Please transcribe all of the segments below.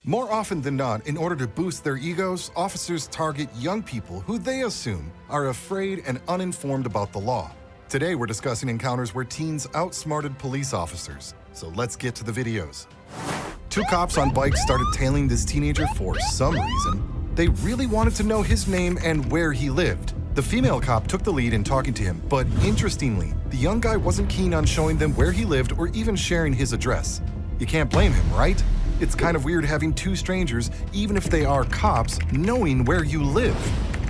More often than not, in order to boost their egos, officers target young people who they assume are afraid and uninformed about the law. Today, we're discussing encounters where teens outsmarted police officers. So let's get to the videos. Two cops on bikes started tailing this teenager for some reason. They really wanted to know his name and where he lived. The female cop took the lead in talking to him, but interestingly, the young guy wasn't keen on showing them where he lived or even sharing his address. You can't blame him, right? It's kind of weird having two strangers, even if they are cops, knowing where you live.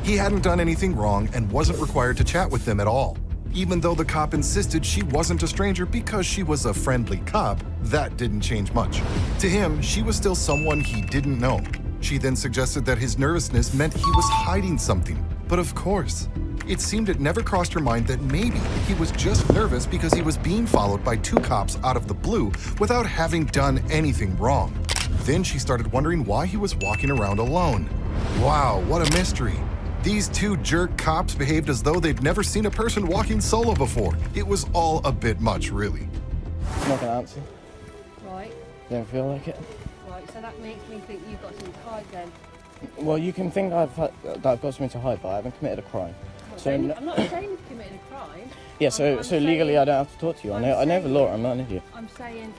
He hadn't done anything wrong and wasn't required to chat with them at all. Even though the cop insisted she wasn't a stranger because she was a friendly cop, that didn't change much. To him, she was still someone he didn't know. She then suggested that his nervousness meant he was hiding something. But of course, it seemed it never crossed her mind that maybe he was just nervous because he was being followed by two cops out of the blue without having done anything wrong. Then she started wondering why he was walking around alone. Wow, what a mystery. These two jerk cops behaved as though they'd never seen a person walking solo before. It was all a bit much, really. I'm not gonna answer. Right. Don't feel like it. Right, so that makes me think you've got something to hide then. Well, you can think that I've got something to hide, but I haven't committed a crime. I'm not saying you've committed a crime. Yeah, so legally I don't have to talk to you. I know the law, I'm not an idiot. I'm saying,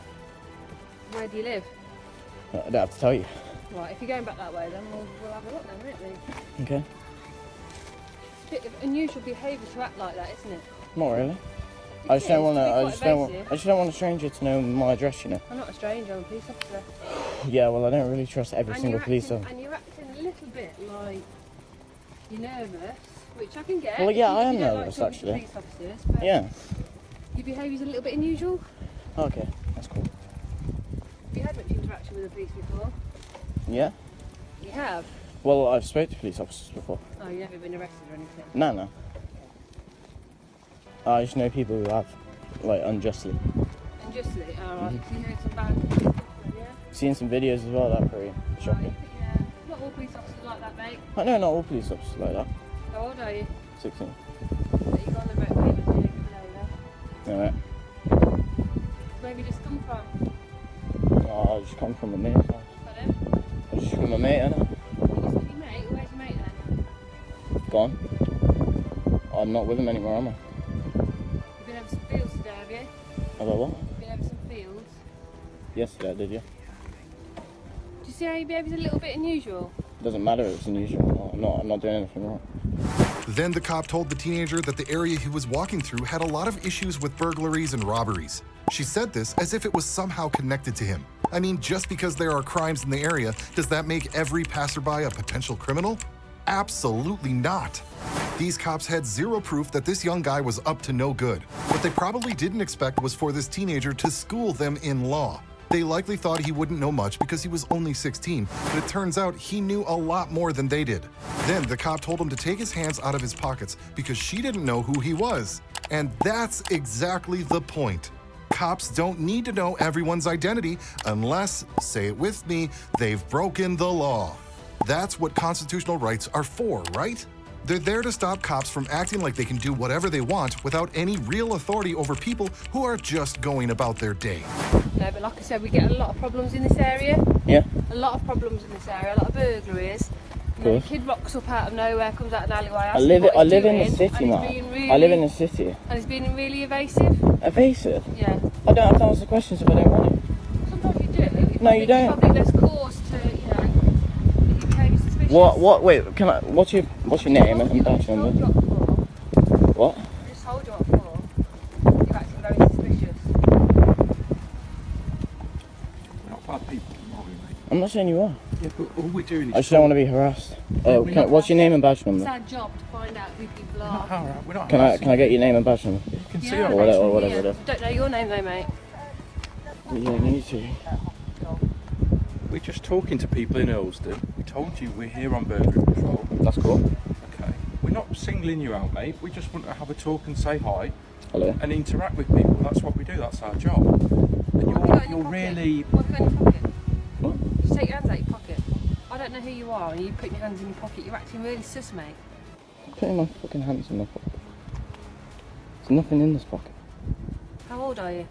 where do you live? I don't have to tell you. Right, if you're going back that way, then we'll have a look then, won't we? Okay. Bit of unusual behaviour to act like that, isn't it? Not really. I just don't want a stranger to know my address, you know. I'm not a stranger, I'm a police officer. Yeah, well, I don't really trust every single police officer. And you're acting a little bit like you're nervous, which I can get. Well, yeah, I am you don't nervous, like talking to actually. police officers, but Yeah. your behaviour's a little bit unusual. Okay, that's cool. Have you had much interaction with the police before? Yeah? You have? Well, I've spoken to police officers before. Oh, you've never been arrested or anything? No. I just know people who have, like, unjustly. Unjustly? Alright, so you heard some bad stuff then, yeah? Seen some videos as well that are pretty shocking. Right, yeah. Not all police officers like that, mate. I know not all police officers like that. How old are you? 16. But you got on the road with me, Alright. Where have you just come from? Oh, I just come from a mate's house. Pardon? I just from a mate, innit? You just with your mate? Where's your mate then? Gone. I'm not with him anymore, am I? You've been over some fields today, have you? Have I what? You've been over some fields. Yesterday I did, yeah. Do you see how your behaviour's a little bit unusual? Doesn't matter if it's unusual. I'm not doing anything wrong. Then the cop told the teenager that the area he was walking through had a lot of issues with burglaries and robberies. She said this as if it was somehow connected to him. I mean, just because there are crimes in the area, does that make every passerby a potential criminal? Absolutely not. These cops had zero proof that this young guy was up to no good. What they probably didn't expect was for this teenager to school them in law. They likely thought he wouldn't know much because he was only 16, but it turns out he knew a lot more than they did. Then the cop told him to take his hands out of his pockets because she didn't know who he was. And that's exactly the point. Cops don't need to know everyone's identity unless, say it with me, they've broken the law. That's what constitutional rights are for, right? They're there to stop cops from acting like they can do whatever they want without any real authority over people who are just going about their day. No, but like I said, we get a lot of problems in this area. Yeah? A lot of problems in this area, a lot of burglaries. You know, a kid rocks up out of nowhere, comes out an alleyway. I live in the city, man. I live in the city. And he's being really evasive. Evasive? Yeah. I don't have to answer questions if I don't want it. Sometimes you do. No, you don't. Probably there's cause to, you know, you became suspicious. Wait, what's your name and badge number? What? I just told you what for. You're acting very suspicious. We're not bad people, are we, mate? I'm not saying you are. Yeah, but all we're doing is... I just don't want to be harassed. What's your name and badge number? It's our job to find out who people are. We're not Can I get your name and badge number? You can see Yeah, our or whatever. I don't know your name though, mate. You don't need to. We're just talking to people in Earlsden. We told you we're here on burglary patrol. That's cool. Okay. We're not singling you out, mate. We just want to have a talk and say hi. Hello. And interact with people. That's what we do. That's our job. And you're really... What have you got in your pocket? What? Just take your hands out of your pocket. I don't know who you are and you put your hands in your pocket. You're acting really sus, mate. I'm putting my fucking hands in my pocket. There's nothing in this pocket. How old are you?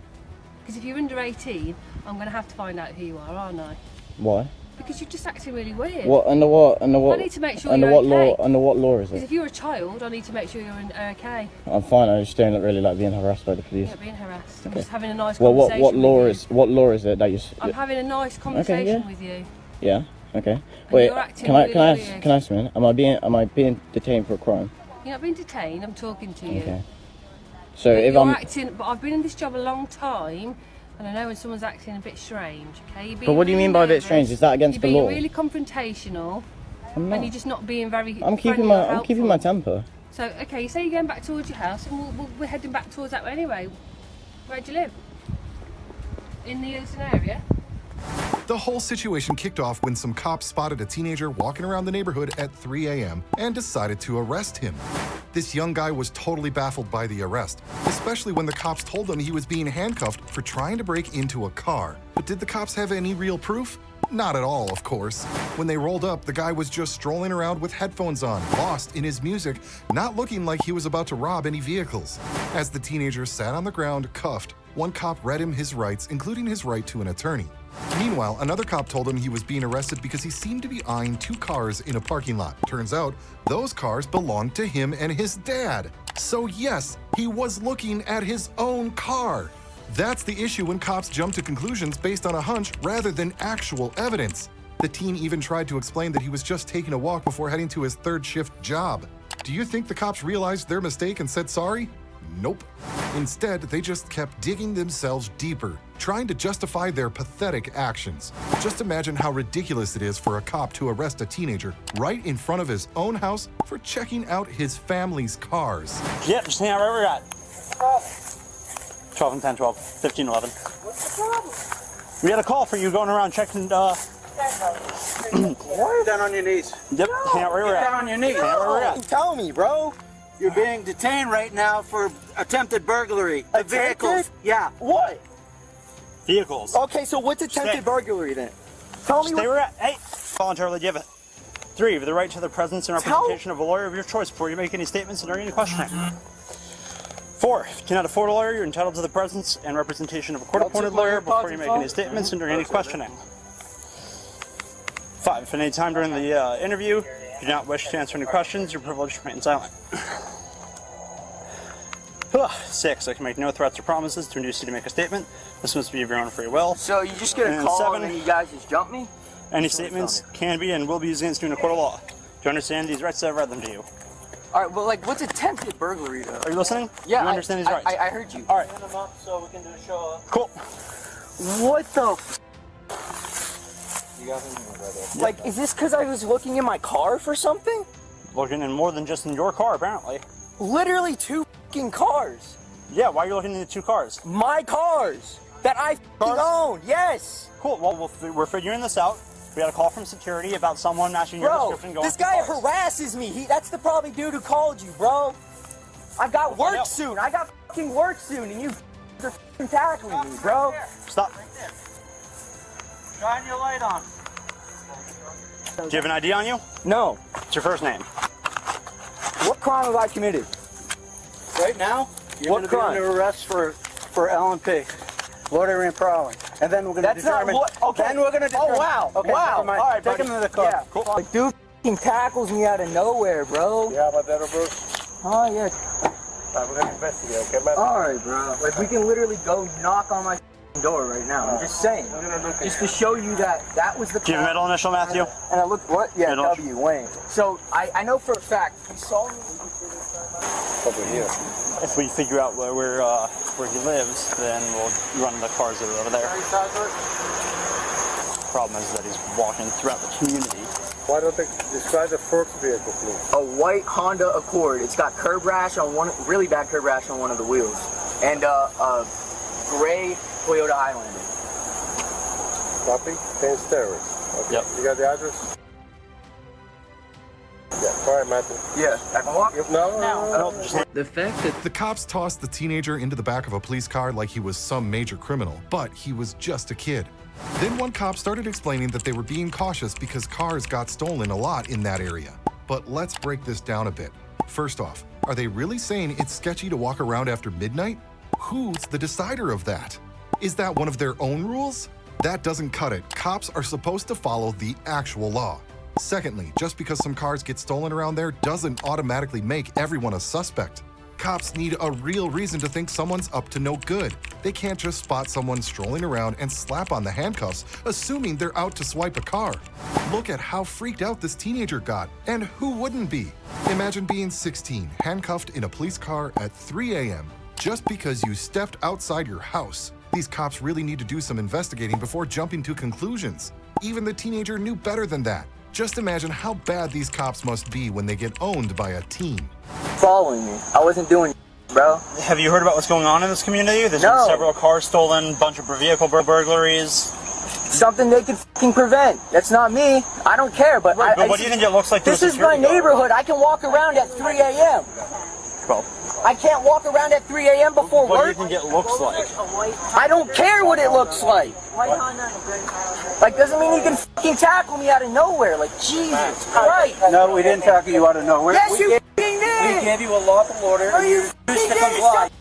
Because if you're under 18, I'm going to have to find out who you are, aren't I? Why? Because you're just acting really weird. What under what I need to make sure under you're what okay. law under what law is Because it? if you're a child, I need to make sure you're okay. I'm fine. I just don't really like being harassed by the police. You're not being harassed. I'm just having a nice Well, conversation what law with you. what law is it that you? I'm having a nice conversation with you. Yeah. Okay. Wait. you're acting Can I really can I weird. can I ask a minute? Am I being detained for a crime? You're not being detained. I'm talking to you. Okay. So But if you're I'm acting, but I've been in this job a long time, and I know when someone's acting a bit strange. Okay. You're being But what do you really mean by a bit nervous, strange? Is that against the you're law? being really confrontational, I'm not. and you're just not being very. I'm keeping friendly or my I'm keeping my helpful. temper. So okay, you say you're going back towards your house, and we're heading back towards that way anyway. Where do you live? In the Euston area. The whole situation kicked off when some cops spotted a teenager walking around the neighborhood at 3 a.m. and decided to arrest him. This young guy was totally baffled by the arrest, especially when the cops told him he was being handcuffed for trying to break into a car. But did the cops have any real proof? Not at all, of course. When they rolled up, the guy was just strolling around with headphones on, lost in his music, not looking like he was about to rob any vehicles. As the teenager sat on the ground, cuffed, one cop read him his rights, including his right to an attorney. Meanwhile, another cop told him he was being arrested because he seemed to be eyeing two cars in a parking lot. Turns out, those cars belonged to him and his dad. So yes, he was looking at his own car. That's the issue when cops jump to conclusions based on a hunch rather than actual evidence. The teen even tried to explain that he was just taking a walk before heading to his third shift job. Do you think the cops realized their mistake and said sorry? Nope. Instead, they just kept digging themselves deeper, trying to justify their pathetic actions. Just imagine how ridiculous it is for a cop to arrest a teenager right in front of his own house for checking out his family's cars. Yep, just hang out right where you're at. 12 and 10, 12, 15, 11. What's the problem? We had a call for you going around checking, What? Down on your knees. Yep, hang out right where you're Get at. down on your knees. Hang out where you're at. Tell me, bro. You're being detained right now for attempted burglary. The vehicles. Yeah. What? Vehicles. Okay, so what's attempted Stay. burglary then? Tell me Stay where you're at. Hey, voluntarily give it. 3, you have the right to the presence and representation of a lawyer of your choice before you make any statements and during any questioning. 4, if you cannot afford a lawyer, you're entitled to the presence and representation of a court-appointed lawyer before you make any statements and during any questioning. 5, if at any time during the interview you do not wish to answer any questions, you're privileged to remain silent. 6, I can make no threats or promises to induce you to make a statement. This must be of your own free will. So you just get a And call 7, and then you guys just jump me? any statements can be and will be used against you in a court of law. Do you understand these rights? I've read them to you. All right, well, like, what's attempted burglary though? Are you listening? Yeah, You understand these rights? I heard you. All right. So we can do a show. Cool. What the? Like, is this because I was looking in my car for something? Looking in more than just in your car, apparently. Literally 2 fucking cars. Yeah, why are you looking in the 2 cars? My cars that I fucking own. Yes. Cool. Well, we're figuring this out. We had a call from security about someone matching your Bro, description going this through guy cars. harasses me. That's the probably dude who called you, bro. I got work no. soon. I got fucking work soon, and you are fucking tackling me, bro. Stop. Shine your light on. Do you have an ID on you? No. What's your first name? What crime have I committed? Right now, you're What going to be crime? under arrest for L&P, loitering and prowling, and then we're going to That's not determine. what. Okay. Then we're going to determine. Oh wow. Okay, wow. never mind. All right, Take buddy. him to the car. Yeah. Cool. Like, dude fucking tackles me out of nowhere, bro. Yeah, about that, Bruce? Oh yeah. All right, we're going to investigate. Okay, man. All right, bro. Like we can literally go knock on my door right now. I'm just saying, just to show you that that was the. Do you have a middle initial, Matthew? And I looked, what? Yeah, Middle. W, Wayne. So I know for a fact, he saw me. Over here. If we figure out where he lives, then we'll run the cars that are over there. Problem is that he's walking throughout the community. Why don't they describe the first vehicle, please? A white Honda Accord. It's got curb rash on one, really bad curb rash on one of the wheels. And a gray Toyota Highlander. Copy? 10 steroids. Okay. Yep. You got the address? Yeah. All right, Matthew. Yeah, I can walk. No. The fact that The cops tossed the teenager into the back of a police car like he was some major criminal, but he was just a kid. Then one cop started explaining that they were being cautious because cars got stolen a lot in that area. But let's break this down a bit. First off, are they really saying it's sketchy to walk around after midnight? Who's the decider of that? Is that one of their own rules? That doesn't cut it. Cops are supposed to follow the actual law. Secondly, just because some cars get stolen around there doesn't automatically make everyone a suspect. Cops need a real reason to think someone's up to no good. They can't just spot someone strolling around and slap on the handcuffs, assuming they're out to swipe a car. Look at how freaked out this teenager got, and who wouldn't be? Imagine being 16, handcuffed in a police car at 3 a.m. just because you stepped outside your house. These cops really need to do some investigating before jumping to conclusions. Even the teenager knew better than that. Just imagine how bad these cops must be when they get owned by a teen. Following me. I wasn't doing bro. Have you heard about what's going on in this community? There's been several cars stolen, bunch of vehicle burglaries. Something they could fucking prevent. That's not me. I don't care, but Right, but what do you think it looks like? This is my neighborhood. I can walk around at 3 a.m. Well, I can't walk around at 3 a.m. before what work. do you think it looks like? I don't care what it looks like. Like, doesn't mean you can fucking tackle me out of nowhere. Like, Jesus Christ. No, we didn't tackle you out of nowhere. Yes, you fucking We did. gave you a lawful order. No, you fucking did. Shut up.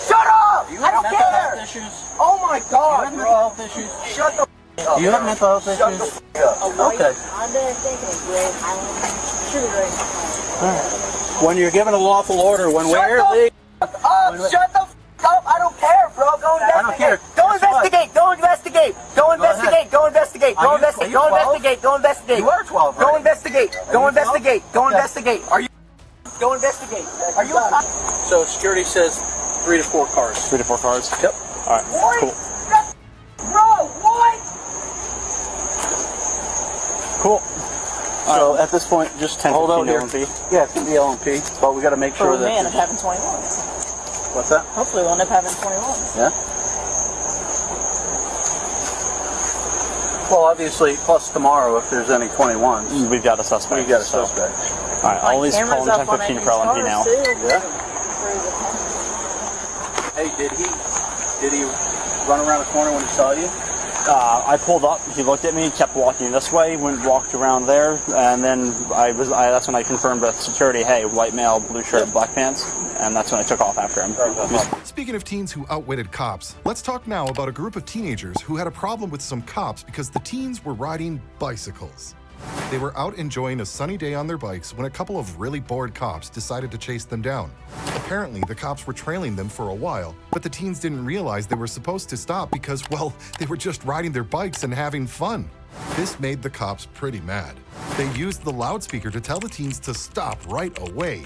Shut up. You I have don't mental care. health issues? Oh my You God. have mental health issues? Shut the up. You have mental health Shut the issues? up. Okay. When you're given a lawful order, when we're legal. Shut the up. I don't care, bro. Go investigate. I don't care. Go investigate. Go investigate. Go investigate. Go investigate. Go Are you investigate. Go 12? investigate. Go investigate. You are 12, Go right? investigate. Go investigate. Go investigate. Are you? Go investigate. Are you? So security says 3 to 4 cars. 3 to 4 cars? Yep. All right, What? cool. Bro, what? Cool. So at this point, just 10, hold out 15 here. LMP. Yeah, it's going to be LMP, but we got to make For sure a man that... of having 21s. What's that? Hopefully we'll end up having 21s. Yeah. Well, obviously, plus tomorrow, if there's any 21s, We've got a suspect. we got a so- suspect. All right, I'll at least call him 1015 for LMP now. Yeah. Hey, did he run around the corner when he saw you? I pulled up, he looked at me, kept walking this way, walked around there, and then that's when I confirmed with security, hey, white male, blue shirt, black pants, and that's when I took off after him. Speaking of teens who outwitted cops, let's talk now about a group of teenagers who had a problem with some cops because the teens were riding bicycles. They were out enjoying a sunny day on their bikes when a couple of really bored cops decided to chase them down. Apparently, the cops were trailing them for a while, but the teens didn't realize they were supposed to stop because, well, they were just riding their bikes and having fun. This made the cops pretty mad. They used the loudspeaker to tell the teens to stop right away.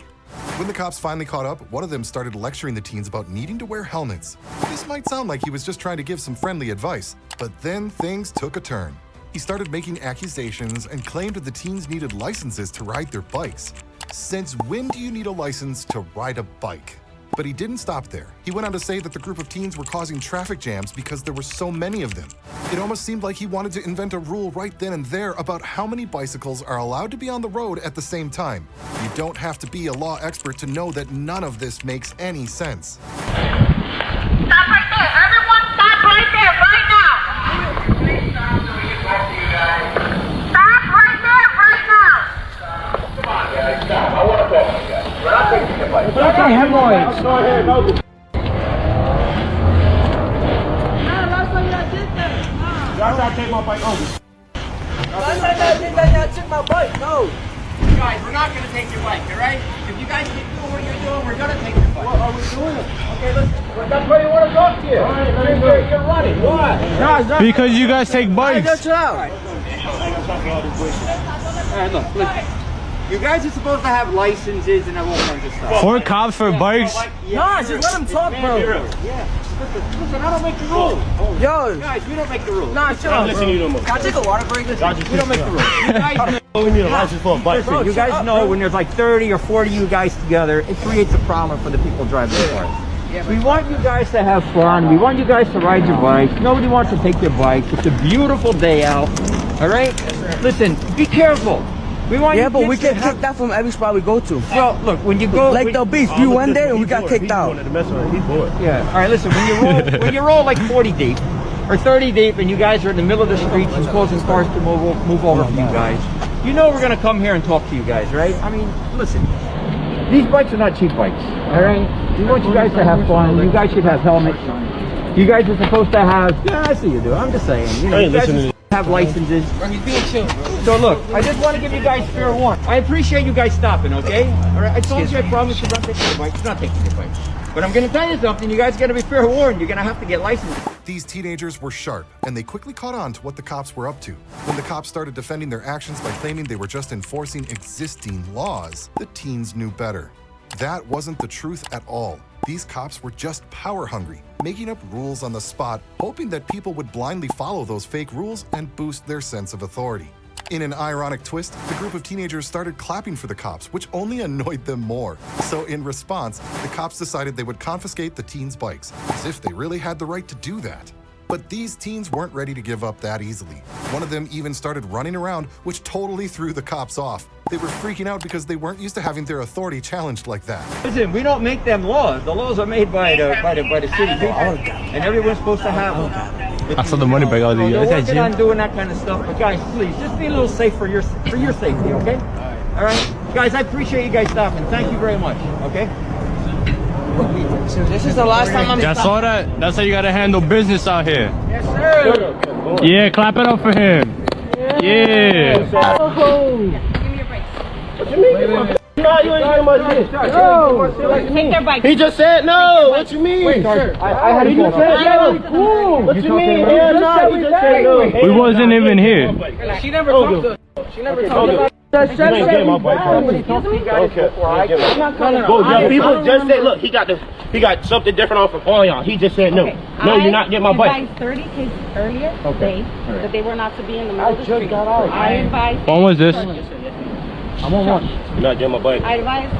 When the cops finally caught up, one of them started lecturing the teens about needing to wear helmets. This might sound like he was just trying to give some friendly advice, but then things took a turn. He started making accusations and claimed that the teens needed licenses to ride their bikes. Since when do you need a license to ride a bike? But he didn't stop there. He went on to say that the group of teens were causing traffic jams because there were so many of them. It almost seemed like he wanted to invent a rule right then and there about how many bicycles are allowed to be on the road at the same time. You don't have to be a law expert to know that none of this makes any sense. Stop right there! Everyone stop right there, right now! Stop right there, right now! Come on, guys, stop. I want to talk to you guys. We're not taking your bike. Okay, hemorrhoids. Go ahead, no. Last time I take my bike over. Last time I did that, I took my bike. No. Guys, we're not going to take your bike, all right? If you guys keep doing what you're doing, we're going to take your bike. What are we doing? Okay, listen. That's why you want to talk to you. All right, you're running. Why? Because you guys take bikes. That's out. Look, you guys are supposed to have licenses and all kinds of stuff. Four cops for bikes. Nah, just let them talk, bro. Yeah. Listen, I don't make the rules. Yo. Guys, we don't make the rules. Nah, chill out, bro. Can I take a water break? We don't make the rules. You guys We need a license for a bike. Listen, you guys know when there's like 30 or 40 of you guys together, it creates a problem for the people driving the cars. We want you guys to have fun. We want you guys to ride your bikes. Nobody wants to take your bikes. It's a beautiful day out. All right? Listen, be careful. We want Yeah, you but we kids to get have- kicked out from every spot we go to. Well, look, when you go Like the beach, we went there and we got kicked out. He's bored. Yeah. All right, listen, when you roll like 40 deep or 30 deep and you guys are in the middle of the streets and causing cars to move over for you guys, you know we're going to come here and talk to you guys, right? I mean, listen, these bikes are not cheap bikes, all right? We want you guys to have fun. You guys should have helmets. You guys are supposed to have. Yeah, I see you do. I'm just saying. You know, you guys are supposed to have licenses. So look, I just want to give you guys fair warning. I appreciate you guys stopping, okay? All right. I told you I promised to not take your bike. It's not taking your bike. But I'm going to tell you something. You guys got to be fair warned. You're going to have to get licensed. These teenagers were sharp, and they quickly caught on to what the cops were up to. When the cops started defending their actions by claiming they were just enforcing existing laws, the teens knew better. That wasn't the truth at all. These cops were just power hungry, making up rules on the spot, hoping that people would blindly follow those fake rules and boost their sense of authority. In an ironic twist, the group of teenagers started clapping for the cops, which only annoyed them more. So in response, the cops decided they would confiscate the teens' bikes, as if they really had the right to do that. But these teens weren't ready to give up that easily. One of them even started running around, which totally threw the cops off. They were freaking out because they weren't used to having their authority challenged like that. Listen, we don't make them laws. The laws are made by the city people, and everyone's supposed to have them. I saw the money bag out of They're the working on doing that kind of stuff, but guys, please, just be a little safe for your safety, okay? All right, guys, I appreciate you guys stopping. Thank you very much. Okay. This is the last time I'm. I saw that. That's how you gotta handle business out here. Yes, sir. Yeah, clap it up for him. Yeah. Give me your brakes. What you mean? No, you ain't getting my shit. No. Take their bikes. He just said no. What you mean? Wait, sir. I had He just said no. What you mean? Yeah, no. He just said no. We wasn't even here. She never talked to us. She never talked to us. You ain't getting my bike. Okay. Well, young people just said, look, he got something different off of all y'all. He just said no. No, you're not getting my bike. I advised 30 kids earlier today that they were not to be in the middle of the street. I advised. When was this? I'm on one. You're not getting my bike. I advised.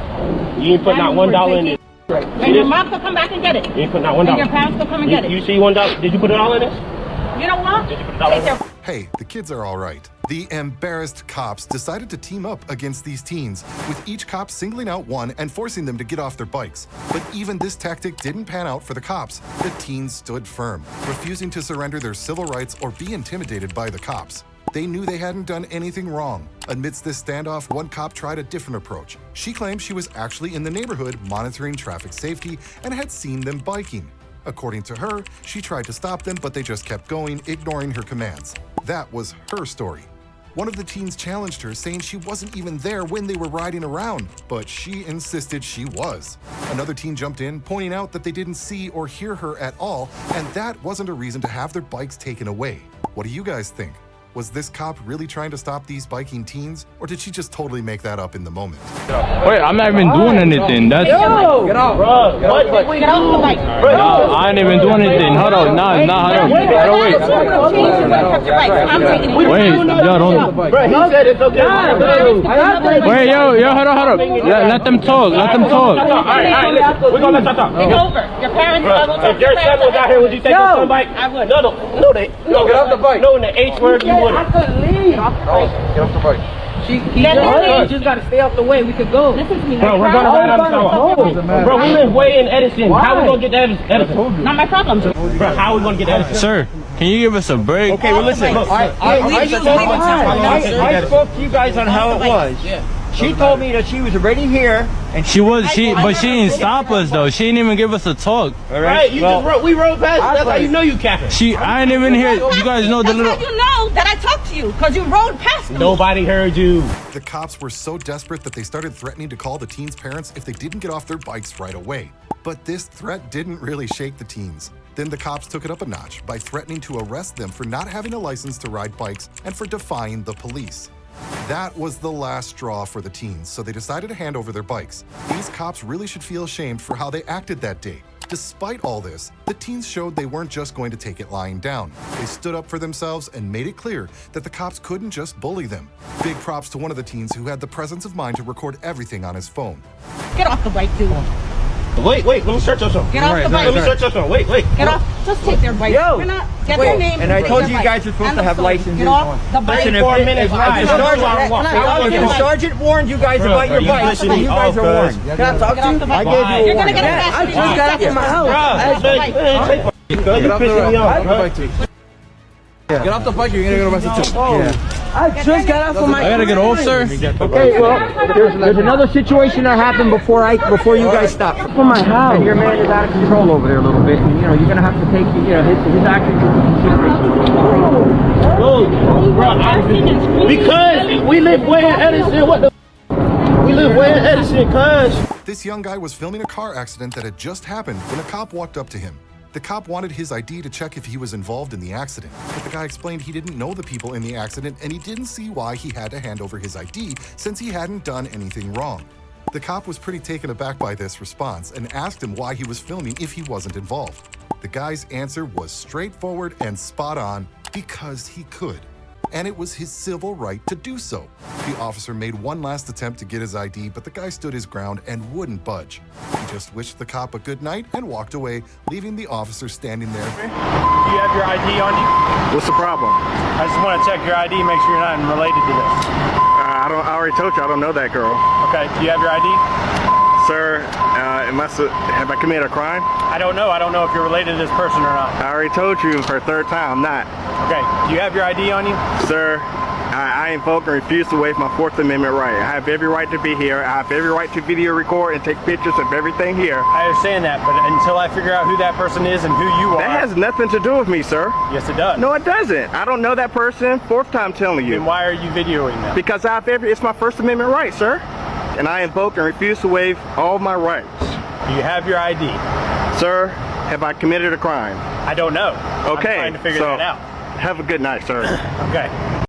You ain't put not $1 in it. And your mom could come back and get it. You ain't put not $1. And your parents could come and get it. You see $1? Did you put it all in this? You know what? Did you put it all in this? Hey, the kids are all right. The embarrassed cops decided to team up against these teens, with each cop singling out one and forcing them to get off their bikes. But even this tactic didn't pan out for the cops. The teens stood firm, refusing to surrender their civil rights or be intimidated by the cops. They knew they hadn't done anything wrong. Amidst this standoff, one cop tried a different approach. She claimed she was actually in the neighborhood monitoring traffic safety and had seen them biking. According to her, she tried to stop them, but they just kept going, ignoring her commands. That was her story. One of the teens challenged her, saying she wasn't even there when they were riding around, but she insisted she was. Another teen jumped in, pointing out that they didn't see or hear her at all, and that wasn't a reason to have their bikes taken away. What do you guys think? Was this cop really trying to stop these biking teens, or did she just totally make that up in the moment? Wait, I'm not even doing anything. That's. Get out, bro. What? Get off the bike. No, I ain't even doing anything. Hold on, hold on. Wait. I'm taking it. Wait, yo, don't. Bro, he said it's okay. Wait, yo, hold on. Let them talk. Let them talk. All right, listen. We're gonna let y'all talk. It's over. Your parents will talk If to your your son was out here, would you take your son bike? I would. No, get off the bike. No, in the H word, you wouldn't. I couldn't leave. Get off the bike. He just got to stay off the way. We could go. Listen to me. Bro, we're gonna ride on the sidewalk. Bro, we live way in Edison. How we gonna get to Edison? Not my problem. Bro, how we gonna get to Edison? Sir, can you give us a break? Okay, well listen, I spoke to you guys on how it was. She told me that she was already here, and But she didn't stop us though. She didn't even give us a talk. all Right, you just rode, we rode past. That's how you know you capping. I ain't even hear. You guys know the That's little. how you know that I talked to you, because you rode past me. Nobody heard you. The cops were so desperate that they started threatening to call the teens' parents if they didn't get off their bikes right away. But this threat didn't really shake the teens. Then the cops took it up a notch by threatening to arrest them for not having a license to ride bikes and for defying the police. That was the last straw for the teens, so they decided to hand over their bikes. These cops really should feel ashamed for how they acted that day. Despite all this, the teens showed they weren't just going to take it lying down. They stood up for themselves and made it clear that the cops couldn't just bully them. Big props to one of the teens who had the presence of mind to record everything on his phone. Get off the bike, dude. Wait, let me search your son. Get off the bike. Let me search your son. Wait. Get off. Just take their bike. Yo. Get their name. And I take told their you bike. guys are supposed And to have the licenses. Get off the bike. Listen, if 4 minutes ride. the sergeant warned you guys about your bikes, so you guys are warned. Can I talk to you? I gave you a You're gonna warning. get a fast. I just got out from my house. You pissing me off, bro. Get off the bike. You're gonna go to West 2. Yeah. I just got off of my. I gotta get off, sir. Okay, well, there's another situation that happened before you guys stopped. From my house. And your man is out of control over there a little bit, and you're gonna have to take his actions into consideration. Because we live way in Edison. We live way in Edison, cuz. This young guy was filming a car accident that had just happened when a cop walked up to him. The cop wanted his ID to check if he was involved in the accident, but the guy explained he didn't know the people in the accident and he didn't see why he had to hand over his ID since he hadn't done anything wrong. The cop was pretty taken aback by this response and asked him why he was filming if he wasn't involved. The guy's answer was straightforward and spot on: because he could. And it was his civil right to do so. The officer made one last attempt to get his ID, but the guy stood his ground and wouldn't budge. He just wished the cop a good night and walked away, leaving the officer standing there. Do you have your ID on you? What's the problem? I just want to check your ID, make sure you're not related to this. I already told you I don't know that girl. Okay, do you have your ID? Sir, have I committed a crime? I don't know. I don't know if you're related to this person or not. I already told you for a third time, I'm not. Okay, do you have your ID on you? Sir, I invoke and refuse to waive my Fourth Amendment right. I have every right to be here. I have every right to video record and take pictures of everything here. I understand that, but until I figure out who that person is and who you are... That has nothing to do with me, sir. Yes, it does. No, it doesn't. I don't know that person. Fourth time telling you. Then why are you videoing them? Because it's my First Amendment right, sir. And I invoke and refuse to waive all my rights. Do you have your ID? Sir, have I committed a crime? I don't know. Okay, I'm trying to figure that out. Have a good night, sir. Okay.